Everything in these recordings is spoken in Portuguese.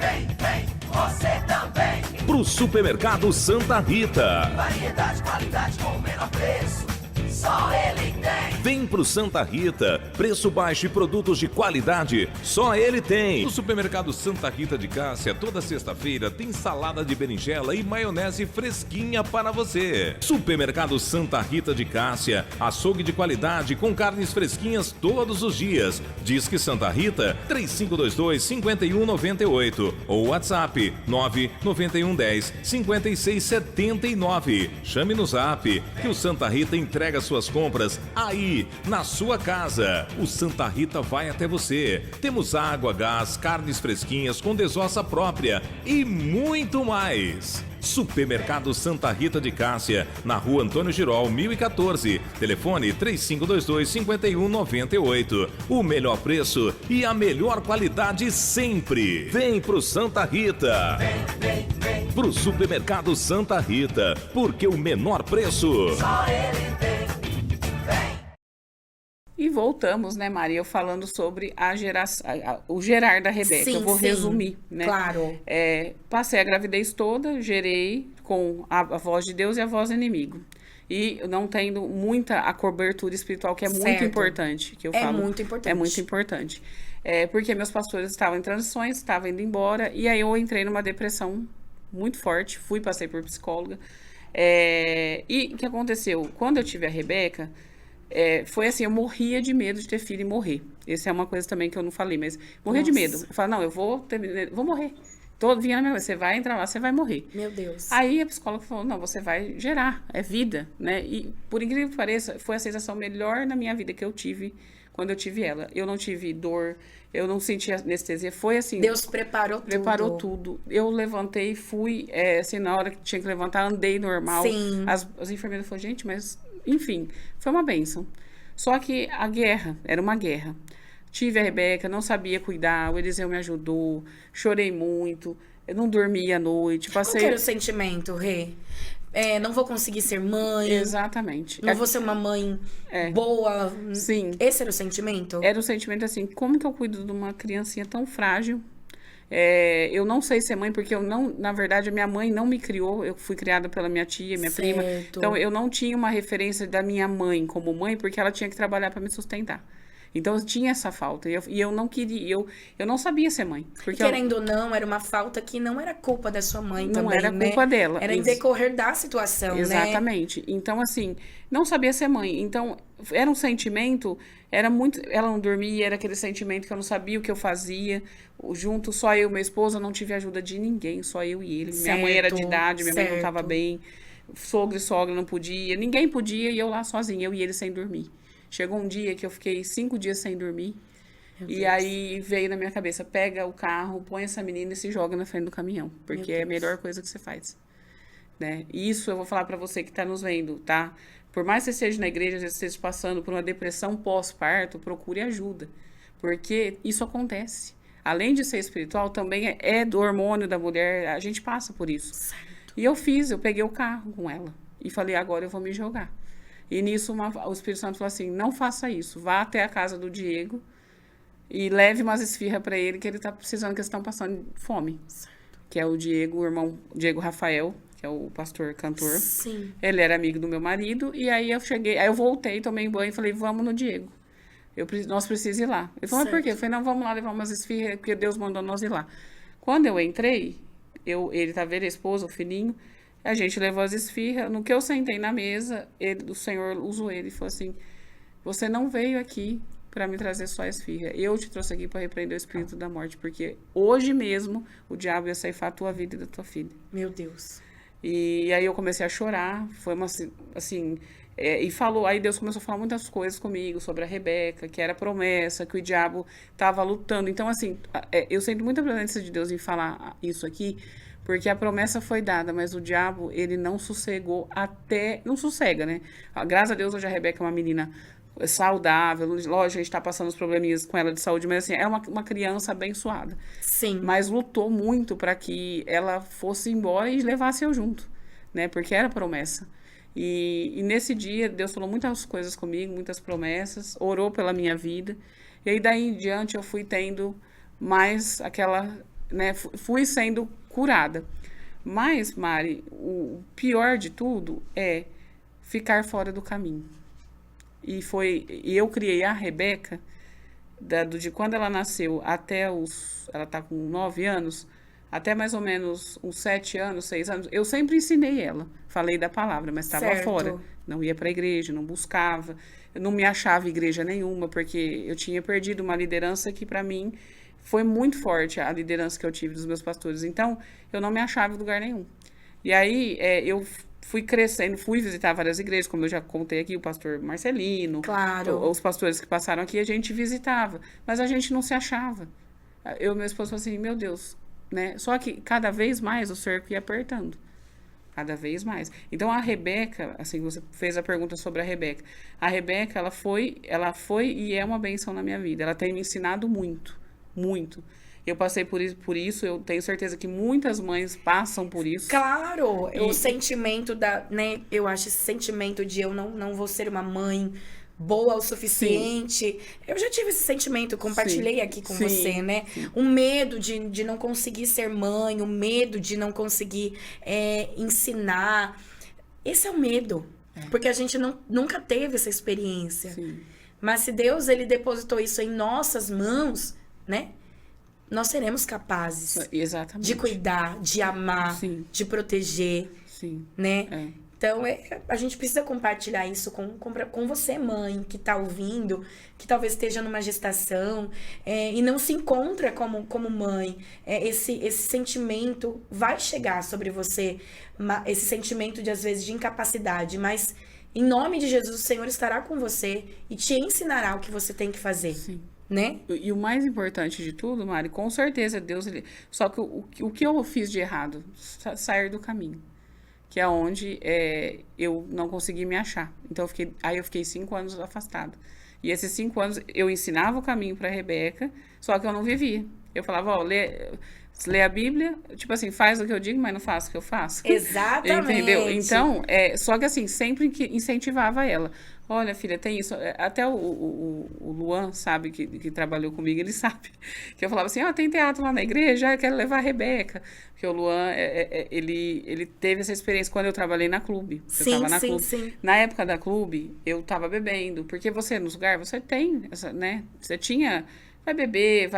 Vem, vem, você também. Pro Supermercado Santa Rita. Variedade, qualidade com o menor preço. Só ele tem. Vem pro Santa Rita. Preço baixo e produtos de qualidade. Só ele tem. No Supermercado Santa Rita de Cássia, toda sexta-feira tem salada de berinjela e maionese fresquinha para você. Supermercado Santa Rita de Cássia. Açougue de qualidade com carnes fresquinhas todos os dias. Disque Santa Rita 3522-5198 ou WhatsApp 99110-5679. Chame no Zap que o Santa Rita entrega suas compras aí, na sua casa. O Santa Rita vai até você. Temos água, gás, carnes fresquinhas com desossa própria e muito mais. Supermercado Santa Rita de Cássia, na rua Antônio Girol, 1014. Telefone 3522-5198. O melhor preço e a melhor qualidade sempre. Vem pro Santa Rita. Vem, vem, vem. Pro Supermercado Santa Rita, porque o menor preço. Só ele tem. E voltamos, né, Maria, eu falando sobre a geração, o gerar da Rebeca. Sim, eu vou sim. resumir, né? Claro. Passei a gravidez toda, gerei com a voz de Deus e a voz do inimigo. E não tendo muita a cobertura espiritual, que é muito Certo. importante, que eu É falo. muito importante. É muito importante. Porque meus pastores estavam em transições, estavam indo embora, e aí eu entrei numa depressão muito forte, passei por psicóloga. E o que aconteceu? Quando eu tive a Rebeca, foi assim, eu morria de medo de ter filho e morrer. Essa é uma coisa também que eu não falei, mas morria de medo. Eu falava, não, eu vou morrer. Vinha na minha cabeça, você vai entrar lá, você vai morrer. Meu Deus. Aí a psicóloga falou, não, você vai gerar, é vida, né? E por incrível que pareça, foi a sensação melhor na minha vida que eu tive quando eu tive ela. Eu não tive dor, eu não senti anestesia, foi assim... Deus preparou tudo. Eu levantei, fui, assim, na hora que tinha que levantar, andei normal. Sim. As enfermeiras falaram, gente, mas... Enfim, foi uma bênção. Só que a guerra, era uma guerra. Tive a Rebeca, não sabia cuidar, o Eliseu me ajudou, chorei muito, eu não dormia à noite, Qual que era o sentimento, Rê? Não vou conseguir ser mãe. Exatamente. Não vou ser uma mãe boa. Sim. Esse era o sentimento? Era o sentimento assim, como que eu cuido de uma criancinha tão frágil? Eu não sei ser mãe, porque na verdade, a minha mãe não me criou, eu fui criada pela minha tia, minha prima. Então, eu não tinha uma referência da minha mãe como mãe, porque ela tinha que trabalhar para me sustentar. Então, eu tinha essa falta, e eu não queria, eu não sabia ser mãe. Porque querendo ou não, era uma falta que não era culpa da sua mãe também, não era culpa dela. Era em decorrer da situação, Exatamente. Então, assim, não sabia ser mãe. Então, era um sentimento, era muito... Ela não dormia, era aquele sentimento que eu não sabia o que eu fazia. Junto, só eu e minha esposa, não tive ajuda de ninguém, só eu e ele. Minha mãe era de idade, minha mãe não estava bem. Sogro e sogra não podia, ninguém podia, e eu lá sozinha, eu e ele sem dormir. Chegou um dia que eu fiquei 5 dias sem dormir. E aí veio na minha cabeça, pega o carro, põe essa menina e se joga na frente do caminhão. Porque é a melhor coisa que você faz. Né? E isso eu vou falar pra você que tá nos vendo, tá? Por mais que você esteja na igreja, às vezes você esteja passando por uma depressão pós-parto, procure ajuda. Porque isso acontece. Além de ser espiritual, também é do hormônio da mulher, a gente passa por isso. Certo. E eu peguei o carro com ela. E falei, agora eu vou me jogar. E nisso o Espírito Santo falou assim, não faça isso, vá até a casa do Diego e leve umas esfirras para ele, que ele tá precisando, que eles estão passando fome. Certo. Que é o Diego, o irmão Diego Rafael, que é o pastor, cantor. Sim. Ele era amigo do meu marido, e aí eu voltei, tomei banho e falei, vamos no Diego. Nós precisamos ir lá. Ele falou, mas por quê? Eu falei, não, vamos lá levar umas esfirras, porque Deus mandou nós ir lá. Quando eu entrei, ele tá vendo a esposa, o filhinho, a gente levou as esfirras. No que eu sentei na mesa, o Senhor usou ele e falou assim, você não veio aqui para me trazer só a esfirra. Eu te trouxe aqui para repreender o espírito da morte, porque hoje mesmo o diabo ia ceifar a tua vida e da tua filha. Meu Deus. E aí eu comecei a chorar, foi uma, assim... aí Deus começou a falar muitas coisas comigo sobre a Rebeca, que era promessa, que o diabo estava lutando. Então, assim, eu sinto muita presença de Deus em falar isso aqui, porque a promessa foi dada, mas o diabo, ele não sossegou não sossega, né? Graças a Deus, hoje a Rebeca é uma menina saudável, lógico, a gente tá passando os probleminhas com ela de saúde, mas assim, é uma criança abençoada. Sim. Mas lutou muito para que ela fosse embora e levasse eu junto, né? Porque era promessa. E nesse dia, Deus falou muitas coisas comigo, muitas promessas, orou pela minha vida. E aí, daí em diante, eu fui tendo mais né, fui sendo curada. Mas, Mari, o pior de tudo é ficar fora do caminho. E eu criei a Rebeca, de quando ela nasceu até ela tá com 9 anos, até mais ou menos uns 7 anos, 6 anos, eu sempre ensinei ela. Falei da palavra, mas estava Certo. fora. Não ia para a igreja, não buscava. Eu não me achava em igreja nenhuma, porque eu tinha perdido uma liderança que, para mim, foi muito forte, a liderança que eu tive dos meus pastores. Então, eu não me achava em lugar nenhum. E aí, eu fui crescendo, fui visitar várias igrejas, como eu já contei aqui, o pastor Marcelino. Claro. Os pastores que passaram aqui, a gente visitava. Mas a gente não se achava. Eu e meu esposo falamos assim, meu Deus, né? Só que cada vez mais o cerco ia apertando. Cada vez mais. Então, a Rebeca, assim, você fez a pergunta sobre a Rebeca. A Rebeca, ela foi e é uma bênção na minha vida. Ela tem me ensinado muito, muito. Eu passei por isso, eu tenho certeza que muitas mães passam por isso. Claro, o sentimento né, eu acho esse sentimento de eu não vou ser uma mãe boa o suficiente. Eu já tive esse sentimento, compartilhei aqui com você, né? O medo de não conseguir ser mãe, o medo de não conseguir ensinar. Esse é o medo, porque a gente nunca teve essa experiência. Sim. Mas se Deus, ele depositou isso em nossas mãos, né? Nós seremos capazes Exatamente. de cuidar, de amar, Sim. de proteger, Sim. né? É. Então, a gente precisa compartilhar isso com você, mãe, que tá ouvindo, que talvez esteja numa gestação e não se encontra como mãe. Esse sentimento vai chegar sobre você, esse sentimento, às vezes, de incapacidade, mas em nome de Jesus, o Senhor estará com você e te ensinará o que você tem que fazer. Sim. Né? E o mais importante de tudo, Mari, com certeza Deus... Só que o que eu fiz de errado? Sair do caminho. Que é onde eu não consegui me achar. Então, eu fiquei 5 anos afastada. E esses 5 anos, eu ensinava o caminho para a Rebeca, só que eu não vivia. Eu falava, lê a Bíblia, tipo assim, faz o que eu digo, mas não faça o que eu faço. Exatamente. Entendeu? Então, só que assim, sempre que incentivava ela. Olha, filha, tem isso. Até o Luan, sabe, que trabalhou comigo, ele sabe. Que eu falava assim, tem teatro lá na igreja, eu quero levar a Rebeca. Porque o Luan, ele teve essa experiência quando eu trabalhei na clube. Sim, eu tava na sim, clube. sim. Na época da clube, eu tava bebendo. Porque você, nos lugares, você tem, né? Você tinha... Vai beber,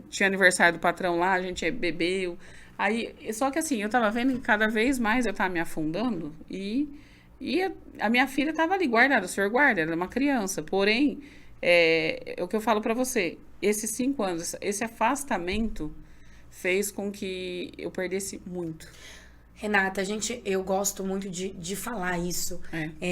tinha aniversário do patrão lá, a gente bebeu. Aí, só que assim, eu tava vendo que cada vez mais eu tava me afundando e a minha filha tava ali guardada, o senhor guarda, ela é uma criança. Porém, é o que eu falo pra você, esses 5 anos, esse afastamento fez com que eu perdesse muito. Renata, eu gosto muito de falar isso.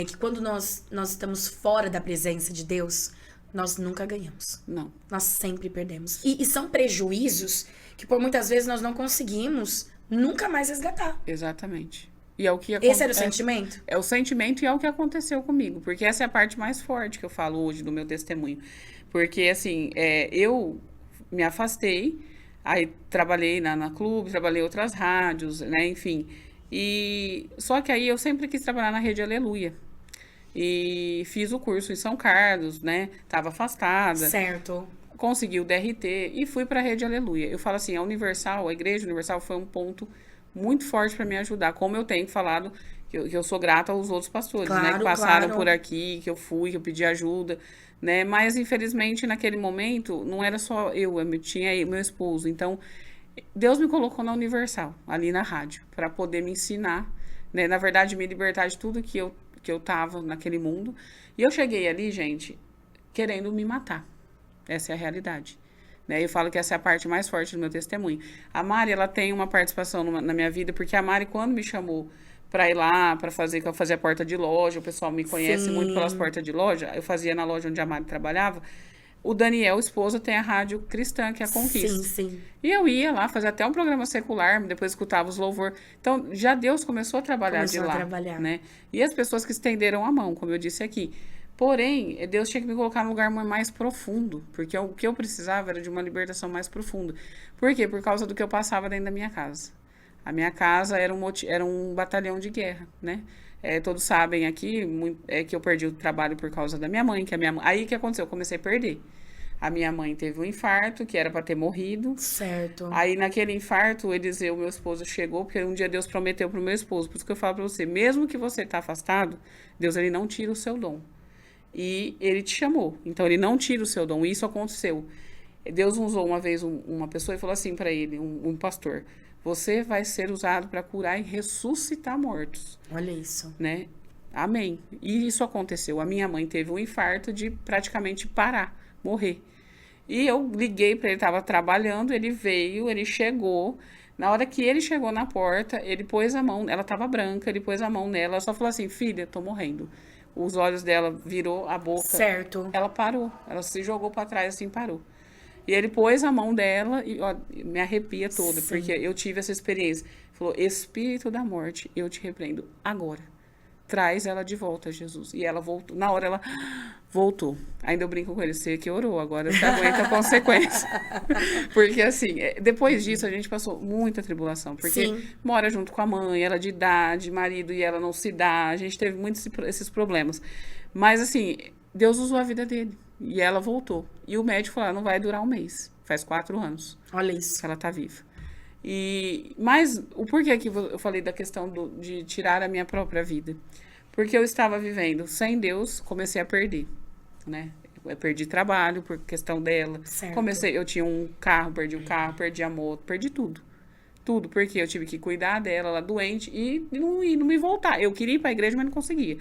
Que quando nós estamos fora da presença de Deus, nós nunca ganhamos. Não. Nós sempre perdemos. E são prejuízos que por muitas vezes nós não conseguimos nunca mais resgatar. Exatamente. E é o que Esse era o sentimento? É o sentimento e é o que aconteceu comigo. Porque essa é a parte mais forte que eu falo hoje do meu testemunho. Porque, assim, eu me afastei, aí trabalhei na clube, trabalhei em outras rádios, né, enfim. Só que aí eu sempre quis trabalhar na Rede Aleluia. E fiz o curso em São Carlos, né? Tava afastada. Certo. Consegui o DRT e fui para a Rede Aleluia. Eu falo assim, a Igreja Universal foi um ponto muito forte para me ajudar. Como eu tenho falado, que eu sou grata aos outros pastores, claro, né? Que passaram claro. por aqui, que eu fui, que eu pedi ajuda, né? Mas, infelizmente, naquele momento, não era só eu tinha meu esposo. Então, Deus me colocou na Universal, ali na rádio, para poder me ensinar, né? Na verdade, me libertar de tudo que eu tava naquele mundo. E eu cheguei ali, gente, querendo me matar. Essa é a realidade. Né? Eu falo que essa é a parte mais forte do meu testemunho. A Mari, ela tem uma participação na minha vida, porque a Mari, quando me chamou para ir lá, para fazer, que eu fazia porta de loja, o pessoal me conhece muito pelas portas de loja, eu fazia na loja onde a Mari trabalhava. O Daniel, o esposo, tem a rádio cristã, que é a Conquista. Sim. E eu ia lá, fazer até um programa secular, depois escutava os louvor. Então, já Deus começou a trabalhar de lá. Né? E as pessoas que estenderam a mão, como eu disse aqui. Porém, Deus tinha que me colocar num lugar mais profundo, porque o que eu precisava era de uma libertação mais profunda. Por quê? Por causa do que eu passava dentro da minha casa. A minha casa era um batalhão de guerra, né? Todos sabem aqui que eu perdi o trabalho por causa da minha mãe, Aí o que aconteceu? Eu comecei a perder. A minha mãe teve um infarto, que era para ter morrido. Certo. Aí, naquele infarto, meu esposo chegou, porque um dia Deus prometeu pro meu esposo. Por isso que eu falo para você, mesmo que você tá afastado, Deus, ele não tira o seu dom. E ele te chamou. Então, ele não tira o seu dom. E isso aconteceu. Deus usou uma vez uma pessoa e falou assim para ele, um pastor, você vai ser usado para curar e ressuscitar mortos. Olha isso. Né? Amém. E isso aconteceu. A minha mãe teve um infarto de praticamente parar, morrer. E eu liguei para ele, estava trabalhando, ele veio, ele chegou. Na hora que ele chegou na porta, ele pôs a mão, ela estava branca, ele pôs a mão nela, ela só falou assim, filha, tô morrendo. Os olhos dela virou a boca. Certo. Ela parou, ela se jogou para trás assim, parou. E ele pôs a mão dela e ó, me arrepia toda, Sim. porque eu tive essa experiência. Falou, espírito da morte, eu te repreendo agora. Traz ela de volta, Jesus. E ela voltou. Na hora ela voltou. Ainda eu brinco com ele, você que orou, agora você aguenta a consequência. Porque assim, depois disso a gente passou muita tribulação. Porque Sim. mora junto com a mãe, ela de idade, marido e ela não se dá. A gente teve muitos esses problemas. Mas assim, Deus usou a vida dele. E ela voltou. E o médico falou, não vai durar um mês. Faz 4 anos Olha isso. que ela tá viva. Mas o porquê que eu falei da questão de tirar a minha própria vida? Porque eu estava vivendo sem Deus, comecei a perder, né? Eu perdi trabalho por questão dela. Certo. Eu tinha um carro, perdi o carro, perdi a moto, perdi tudo. Tudo, porque eu tive que cuidar dela, ela doente, e não me voltar. Eu queria ir para a igreja, mas não conseguia.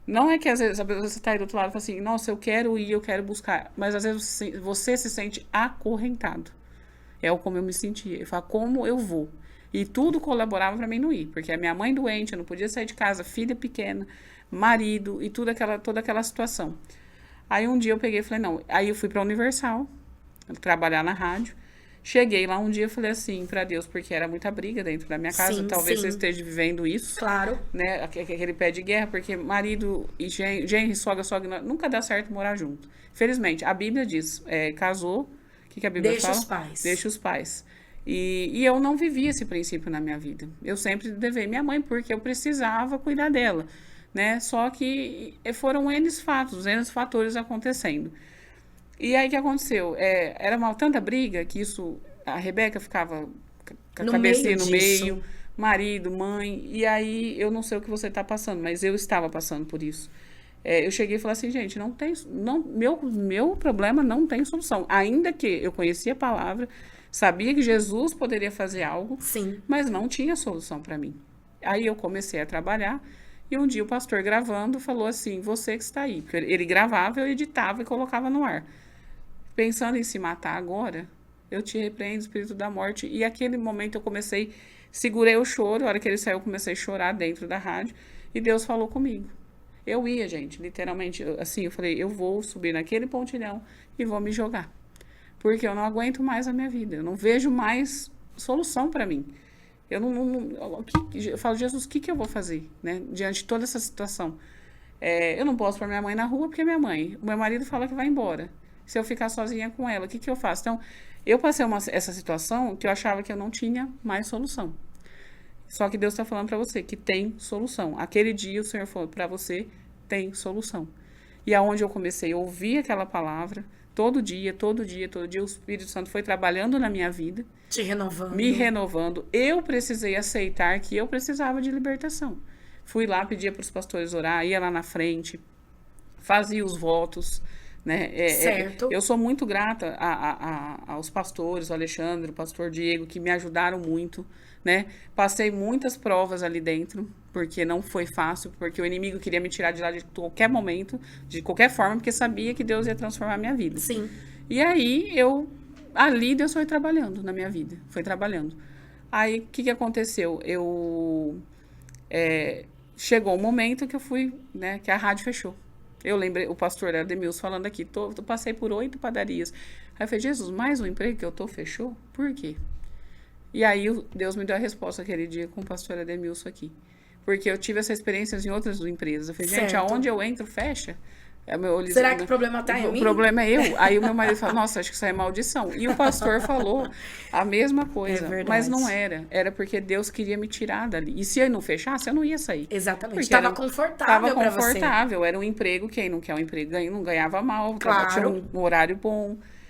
Não é que às vezes você está aí do outro lado e fala assim, nossa, eu quero ir, eu quero buscar. Mas às vezes você se sente acorrentado. É como eu me sentia. Eu falava, como eu vou? E tudo colaborava para mim não ir. Porque a minha mãe doente, eu não podia sair de casa, filha pequena, marido e toda aquela situação. Aí um dia eu peguei e falei, não. Aí eu fui para a Universal, trabalhar na rádio. Cheguei lá um dia e falei assim para Deus, porque era muita briga dentro da minha casa. Sim, Talvez sim. você esteja vivendo isso. Claro. Né? Aquele pé de guerra, porque marido e genro, sogra, nunca dá certo morar junto. Felizmente, a Bíblia diz, casou, o que a Bíblia Deixa fala? os pais. Deixa os pais. E eu não vivi esse princípio na minha vida. Eu sempre levei minha mãe, porque eu precisava cuidar dela, né? Só que foram N fatores acontecendo. E aí, o que aconteceu? Era tanta briga que a Rebeca ficava com a cabecinha no meio, marido, mãe, e aí eu não sei o que você está passando, mas eu estava passando por isso. Eu cheguei e falei assim, gente, meu problema não tem solução. Ainda que eu conhecia a palavra, sabia que Jesus poderia fazer algo, Sim. mas não tinha solução para mim. Aí eu comecei a trabalhar, e um dia o pastor gravando falou assim, você que está aí. Porque ele gravava, eu editava e colocava no ar. Pensando em se matar agora, eu te repreendo, espírito da morte. E aquele momento eu segurei o choro, a hora que ele saiu eu comecei a chorar dentro da rádio, e Deus falou comigo. Eu ia, gente, literalmente, assim, eu falei, eu vou subir naquele pontilhão e vou me jogar. Porque eu não aguento mais a minha vida, eu não vejo mais solução para mim. Eu falo, Jesus, o que eu vou fazer, né, diante de toda essa situação? Eu não posso pôr minha mãe na rua, porque minha mãe, o meu marido fala que vai embora. Se eu ficar sozinha com ela, o que eu faço? Então, eu passei essa situação que eu achava que eu não tinha mais solução. Só que Deus está falando para você que tem solução. Aquele dia o Senhor falou para você, tem solução. E aonde eu comecei a ouvir aquela palavra, todo dia, o Espírito Santo foi trabalhando na minha vida. Te renovando. Me renovando. Eu precisei aceitar que eu precisava de libertação. Fui lá, pedia para os pastores orar, ia lá na frente, fazia os votos, né? Certo. Eu sou muito grata aos pastores, o Alexandre, o pastor Diego, que me ajudaram muito, né? Passei muitas provas ali dentro, porque não foi fácil, porque o inimigo queria me tirar de lá de qualquer momento, de qualquer forma, porque sabia que Deus ia transformar a minha vida. Sim. E aí, ali Deus foi trabalhando na minha vida, foi trabalhando. Aí, o que aconteceu? Chegou um momento que eu fui, né, que a rádio fechou. Eu lembrei, o pastor Ademilson falando aqui, passei por 8 padarias. Aí eu falei, Jesus, mais um emprego que eu fechou? Por quê? E aí Deus me deu a resposta aquele dia com o pastor Ademilson aqui. Porque eu tive essa experiência em outras empresas. Eu falei, gente, Certo. aonde eu entro, fecha. Será que o problema tá em mim? O problema é eu. Aí o meu marido falou, nossa, acho que isso é maldição. E o pastor falou a mesma coisa. verdade. Mas não era. Era porque Deus queria me tirar dali. E se eu não fechasse, eu não ia sair. Exatamente. Porque Estava era- confortável Tava pra você. confortável. Era um emprego, quem não quer um emprego não ganhava mal. Claro. Tinha um horário bom.